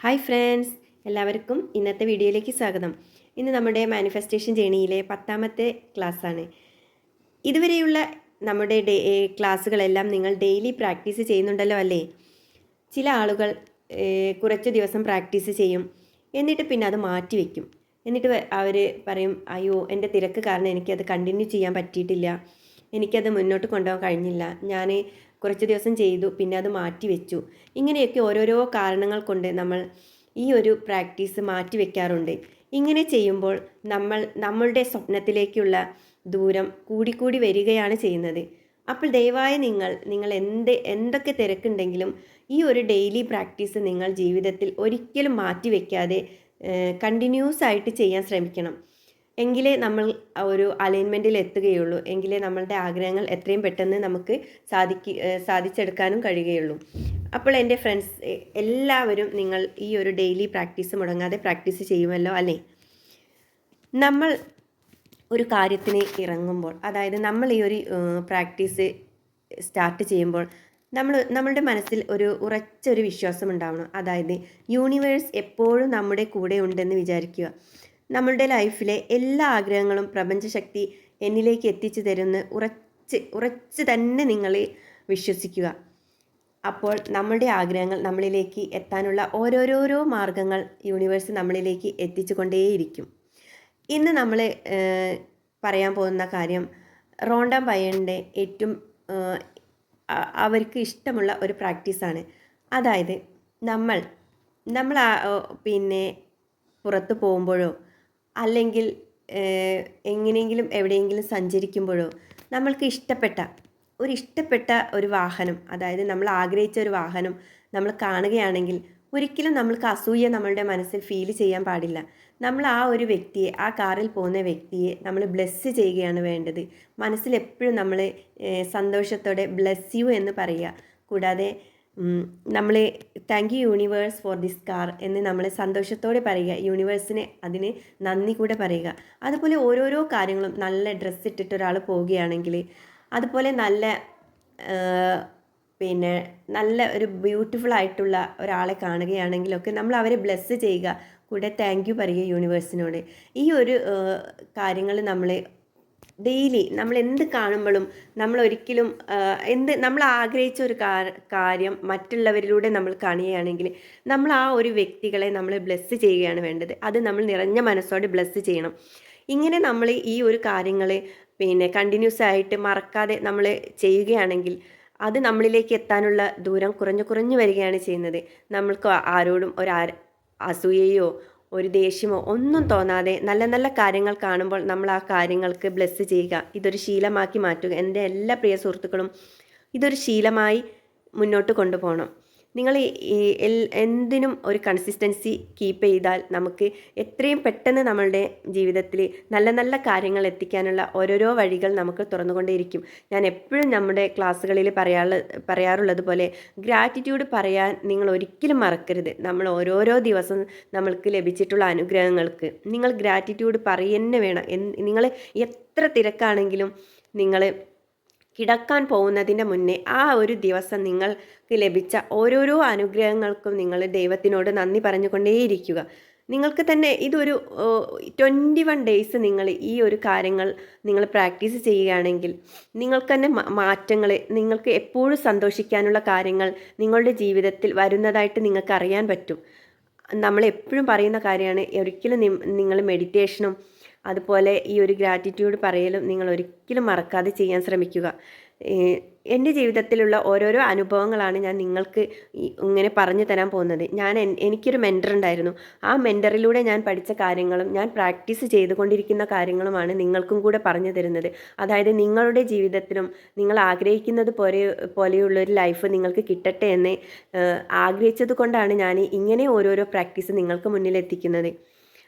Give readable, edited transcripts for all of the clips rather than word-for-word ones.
Hi friends, എല്ലാവർക്കും ഇന്നത്തെ വീഡിയോയിലേക്ക് സ്വാഗതം. ഇന്ന് നമ്മുടെ മാനിഫെസ്റ്റേഷൻ ജേണിയിലെ 10ാമത്തെ ക്ലാസ്സാണ്. ഇതുവരെയുള്ള നമ്മുടെ ക്ലാസ്സുകളെല്ലാം നിങ്ങൾ ഡെയിലി പ്രാക്ടീസ് ചെയ്യുന്നുണ്ടല്ലോ അല്ലേ? ചില ആളുകൾ കുറച്ച് ദിവസം പ്രാക്ടീസ് ചെയ്യും, എന്നിട്ട് പിന്നെ അത് മാറ്റി വയ്ക്കും. എന്നിട്ട് അവർ പറയും, അയ്യോ എൻ്റെ തിരക്ക് കാരണം എനിക്കത് കണ്ടിന്യൂ ചെയ്യാൻ പറ്റിയിട്ടില്ല, എനിക്കത് മുന്നോട്ട് കൊണ്ടുപോകാൻ കഴിഞ്ഞില്ല, ഞാൻ കുറച്ച് ദിവസം ചെയ്തു പിന്നെ അത് മാറ്റി വെച്ചു. ഇങ്ങനെയൊക്കെ ഓരോരോ കാരണങ്ങൾ കൊണ്ട് നമ്മൾ ഈ ഒരു പ്രാക്ടീസ് മാറ്റി വെക്കാറുണ്ട്. ഇങ്ങനെ ചെയ്യുമ്പോൾ നമ്മളുടെ സ്വപ്നത്തിലേക്കുള്ള ദൂരം കൂടിക്കൂടി വരികയാണ് ചെയ്യുന്നത്. അപ്പോൾ ദയവായി നിങ്ങൾ എന്തൊക്കെ തിരക്കുണ്ടെങ്കിലും ഈ ഒരു ഡെയിലി പ്രാക്ടീസ് നിങ്ങൾ ജീവിതത്തിൽ ഒരിക്കലും മാറ്റി വയ്ക്കാതെ കണ്ടിന്യൂസ് ആയിട്ട് ചെയ്യാൻ ശ്രമിക്കണം. എങ്കിലേ നമ്മൾ ഒരു അലൈൻമെൻറ്റിൽ എത്തുകയുള്ളൂ, എങ്കിലേ നമ്മളുടെ ആഗ്രഹങ്ങൾ എത്രയും പെട്ടെന്ന് നമുക്ക് സാധിച്ചെടുക്കാനും കഴിയുകയുള്ളൂ. അപ്പോൾ എൻ്റെ ഫ്രണ്ട്സ് എല്ലാവരും നിങ്ങൾ ഈ ഒരു ഡെയിലി പ്രാക്ടീസ് മുടങ്ങാതെ പ്രാക്ടീസ് ചെയ്യുമല്ലോ അല്ലേ? നമ്മൾ ഒരു കാര്യത്തിന് ഇറങ്ങുമ്പോൾ, അതായത് നമ്മൾ ഈ ഒരു പ്രാക്ടീസ് സ്റ്റാർട്ട് ചെയ്യുമ്പോൾ നമ്മളുടെ മനസ്സിൽ ഉറച്ചൊരു വിശ്വാസം ഉണ്ടാവണം. അതായത് യൂണിവേഴ്സ് എപ്പോഴും നമ്മുടെ കൂടെ ഉണ്ടെന്ന് വിചാരിക്കുക. നമ്മളുടെ ലൈഫിലെ എല്ലാ ആഗ്രഹങ്ങളും പ്രപഞ്ചശക്തി എന്നിലേക്ക് എത്തിച്ചു തരുമെന്ന് ഉറച്ച് തന്നെ നിങ്ങൾ വിശ്വസിക്കുക. അപ്പോൾ നമ്മളുടെ ആഗ്രഹങ്ങൾ നമ്മളിലേക്ക് എത്താനുള്ള ഓരോരോ മാർഗങ്ങൾ യൂണിവേഴ്സ് നമ്മളിലേക്ക് എത്തിച്ചു കൊണ്ടേയിരിക്കും. ഇന്ന് നമ്മൾ പറയാൻ പോകുന്ന കാര്യം റോണ്ട ബയറിൻ്റെ ഏറ്റവും അവർക്ക് ഇഷ്ടമുള്ള ഒരു പ്രാക്ടീസാണ്. അതായത് നമ്മൾ പിന്നെ പുറത്ത് പോകുമ്പോഴോ അല്ലെങ്കിൽ എങ്ങനെയെങ്കിലും എവിടെയെങ്കിലും സഞ്ചരിക്കുമ്പോഴോ നമ്മൾക്ക് ഇഷ്ടപ്പെട്ട ഒരു വാഹനം, അതായത് നമ്മൾ ആഗ്രഹിച്ച ഒരു വാഹനം നമ്മൾ കാണുകയാണെങ്കിൽ ഒരിക്കലും നമ്മൾക്ക് അസൂയ നമ്മളുടെ മനസ്സിൽ ഫീൽ ചെയ്യാൻ പാടില്ല. നമ്മൾ ആ ഒരു വ്യക്തിയെ, ആ കാറിൽ പോകുന്ന വ്യക്തിയെ നമ്മൾ ബ്ലെസ്സ് ചെയ്യുകയാണ് വേണ്ടത്. മനസ്സിൽ എപ്പോഴും നമ്മൾ സന്തോഷത്തോടെ ബ്ലെസ് യു എന്ന് പറയുക. കൂടാതെ നമ്മൾ thank you universe for this car എന്ന് നമ്മൾ സന്തോഷത്തോടെ പറയുക. യൂണിവേഴ്സിന് അതിന് നന്ദി കൂടെ പറയുക. അതുപോലെ ഓരോരോ കാര്യങ്ങളും, നല്ല ഡ്രസ്സ് ഇട്ടിട്ട് ഒരാൾ പോവുകയാണെങ്കിൽ, അതുപോലെ നല്ല ഒരു ബ്യൂട്ടിഫുൾ ആയിട്ടുള്ള ഒരാളെ കാണുകയാണെങ്കിലൊക്കെ നമ്മൾ അവരെ ബ്ലെസ്സ് ചെയ്യുക, കൂടെ താങ്ക് യു പറയുക യൂണിവേഴ്സിനോട്. ഈ ഒരു കാര്യങ്ങൾ നമ്മൾ ഡെയിലി നമ്മൾ എന്ത് കാണുമ്പോഴും നമ്മൾ ഒരിക്കലും നമ്മൾ ആഗ്രഹിച്ച ഒരു കാര്യം മറ്റുള്ളവരിലൂടെ നമ്മൾ കാണുകയാണെങ്കിൽ നമ്മൾ ആ ഒരു വ്യക്തികളെ നമ്മൾ ബ്ലെസ്സ് ചെയ്യുകയാണ് വേണ്ടത്. അത് നമ്മൾ നിറഞ്ഞ മനസ്സോടെ ബ്ലെസ്സ് ചെയ്യണം. ഇങ്ങനെ നമ്മൾ ഈ ഒരു കാര്യങ്ങൾ കണ്ടിന്യൂസ് ആയിട്ട് മറക്കാതെ നമ്മൾ ചെയ്യുകയാണെങ്കിൽ അത് നമ്മളിലേക്ക് എത്താനുള്ള ദൂരം കുറഞ്ഞു വരികയാണ് ചെയ്യുന്നത്. നമ്മൾക്ക് ആരോടും അസൂയയോ ഒരു ദേഷ്യമോ ഒന്നും തോന്നാതെ നല്ല നല്ല കാര്യങ്ങൾ കാണുമ്പോൾ നമ്മൾ ആ കാര്യങ്ങൾക്ക് ബ്ലെസ്സ് ചെയ്യുക. ഇതൊരു ശീലമാക്കി മാറ്റുക. എൻ്റെ എല്ലാ പ്രിയ സുഹൃത്തുക്കളും ഇതൊരു ശീലമായി മുന്നോട്ട് കൊണ്ടുപോകണം. നിങ്ങൾ എന്തിനും ഒരു കൺസിസ്റ്റൻസി കീപ്പ് ചെയ്താൽ നമുക്ക് എത്രയും പെട്ടെന്ന് നമ്മളുടെ ജീവിതത്തിൽ നല്ല നല്ല കാര്യങ്ങൾ എത്തിക്കാനുള്ള ഓരോരോ വഴികൾ നമുക്ക് തുറന്നുകൊണ്ടേയിരിക്കും. ഞാൻ എപ്പോഴും നമ്മുടെ ക്ലാസ്സുകളിൽ പറയാറുള്ളത് പോലെ ഗ്രാറ്റിറ്റ്യൂഡ് പറയാൻ നിങ്ങൾ ഒരിക്കലും മറക്കരുത്. നമ്മൾ ഓരോരോ ദിവസം നമ്മൾക്ക് ലഭിച്ചിട്ടുള്ള അനുഗ്രഹങ്ങൾക്ക് നിങ്ങൾ ഗ്രാറ്റിറ്റ്യൂഡ് പറയുന്നേ വേണം. നിങ്ങൾ എത്ര തിരക്കാണെങ്കിലും നിങ്ങൾ കിടക്കാൻ പോകുന്നതിൻ്റെ മുന്നേ ആ ഒരു ദിവസം നിങ്ങൾക്ക് ലഭിച്ച ഓരോരോ അനുഗ്രഹങ്ങൾക്കും നിങ്ങൾ ദൈവത്തിനോട് നന്ദി പറഞ്ഞുകൊണ്ടേയിരിക്കുക. നിങ്ങൾക്ക് തന്നെ ഇതൊരു 21 ഡേയ്സ് നിങ്ങൾ ഈ ഒരു കാര്യങ്ങൾ നിങ്ങൾ പ്രാക്ടീസ് ചെയ്യുകയാണെങ്കിൽ നിങ്ങൾക്ക് തന്നെ മാറ്റങ്ങൾ, നിങ്ങൾക്ക് എപ്പോഴും സന്തോഷിക്കാനുള്ള കാര്യങ്ങൾ നിങ്ങളുടെ ജീവിതത്തിൽ വരുന്നതായിട്ട് നിങ്ങൾക്ക് അറിയാൻ പറ്റും. നമ്മളെപ്പോഴും പറയുന്ന കാര്യമാണ്, ഒരിക്കലും നിങ്ങൾ മെഡിറ്റേഷനും അതുപോലെ ഈ ഒരു ഗ്രാറ്റിറ്റ്യൂഡ് പറയലും നിങ്ങൾ ഒരിക്കലും മറക്കാതെ ചെയ്യാൻ ശ്രമിക്കുക. എൻ്റെ ജീവിതത്തിലുള്ള ഓരോരോ അനുഭവങ്ങളാണ് ഞാൻ നിങ്ങൾക്ക് ഇങ്ങനെ പറഞ്ഞു തരാൻ പോകുന്നത്. എനിക്കൊരു മെൻറ്റർ ഉണ്ടായിരുന്നു. ആ മെൻറ്ററിലൂടെ ഞാൻ പഠിച്ച കാര്യങ്ങളും ഞാൻ പ്രാക്ടീസ് ചെയ്തുകൊണ്ടിരിക്കുന്ന കാര്യങ്ങളുമാണ് നിങ്ങൾക്കും കൂടെ പറഞ്ഞു തരുന്നത്. അതായത് നിങ്ങളുടെ ജീവിതത്തിലും നിങ്ങൾ ആഗ്രഹിക്കുന്നത് പോലെയുള്ളൊരു ലൈഫ് നിങ്ങൾക്ക് കിട്ടട്ടെ എന്ന് ആഗ്രഹിച്ചത് കൊണ്ടാണ് ഞാൻ ഇങ്ങനെ ഓരോരോ പ്രാക്ടീസ് നിങ്ങൾക്ക് മുന്നിൽ എത്തിക്കുന്നത്.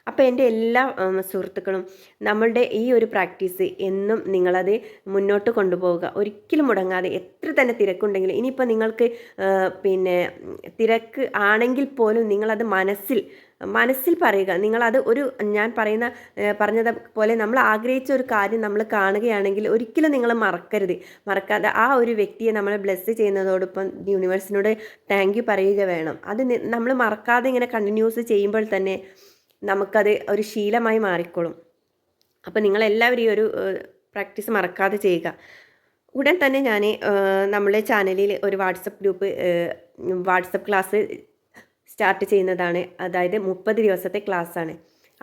അപ്പോൾ എൻ്റെ എല്ലാ സുഹൃത്തുക്കളും നമ്മളുടെ ഈ ഒരു പ്രാക്ടീസ് എന്നും നിങ്ങളത് മുന്നോട്ട് കൊണ്ടുപോവുക, ഒരിക്കലും മുടങ്ങാതെ. എത്ര തന്നെ തിരക്കുണ്ടെങ്കിലും ഇനിയിപ്പോൾ നിങ്ങൾക്ക് പിന്നെ തിരക്ക് ആണെങ്കിൽ പോലും നിങ്ങളത് മനസ്സിൽ പറയുക. നിങ്ങളത് ഞാൻ പറഞ്ഞത് പോലെ നമ്മൾ ആഗ്രഹിച്ച ഒരു കാര്യം നമ്മൾ കാണുകയാണെങ്കിൽ ഒരിക്കലും നിങ്ങൾ മറക്കാതെ ആ ഒരു വ്യക്തിയെ നമ്മൾ ബ്ലെസ് ചെയ്യുന്നതോടൊപ്പം യൂണിവേഴ്സിനോട് താങ്ക് യു പറയുക വേണം. അത് നമ്മൾ മറക്കാതെ ഇങ്ങനെ കണ്ടിന്യൂസ് ചെയ്യുമ്പോൾ തന്നെ നമുക്കത് ഒരു ശീലമായി മാറിക്കോളും. അപ്പോൾ നിങ്ങളെല്ലാവരും ഈ ഒരു പ്രാക്ടീസ് മറക്കാതെ ചെയ്യുക. ഉടൻ തന്നെ ഞാൻ നമ്മളെ ചാനലിൽ ഒരു വാട്സപ്പ് ക്ലാസ് സ്റ്റാർട്ട് ചെയ്യുന്നതാണ്. അതായത് 30 ദിവസത്തെ ക്ലാസ്സാണ്.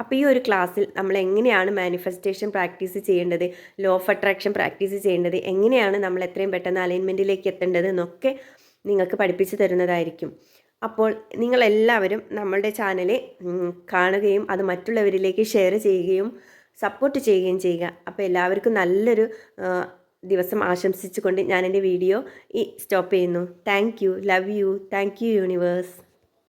അപ്പോൾ ഈ ഒരു ക്ലാസ്സിൽ നമ്മൾ എങ്ങനെയാണ് മാനിഫെസ്റ്റേഷൻ പ്രാക്ടീസ് ചെയ്യേണ്ടത്, ലോ ഓഫ് അട്രാക്ഷൻ പ്രാക്ടീസ് ചെയ്യേണ്ടത്, എങ്ങനെയാണ് നമ്മൾ എത്രയും പെട്ടെന്ന് അലൈൻമെൻറ്റിലേക്ക് എത്തേണ്ടത് എന്നൊക്കെ നിങ്ങൾക്ക് പഠിപ്പിച്ചു തരുന്നതായിരിക്കും. അപ്പോൾ നിങ്ങളെല്ലാവരും നമ്മളുടെ ചാനൽ കാണുകയും അത് മറ്റുള്ളവരിലേക്ക് ഷെയർ ചെയ്യുകയും സപ്പോർട്ട് ചെയ്യുകയും ചെയ്യുക. അപ്പോൾ എല്ലാവർക്കും നല്ലൊരു ദിവസം ആശംസിച്ചുകൊണ്ട് ഞാൻ എൻ്റെ വീഡിയോ സ്റ്റോപ്പ് ചെയ്യുന്നു. Thank you, love you, thank you universe.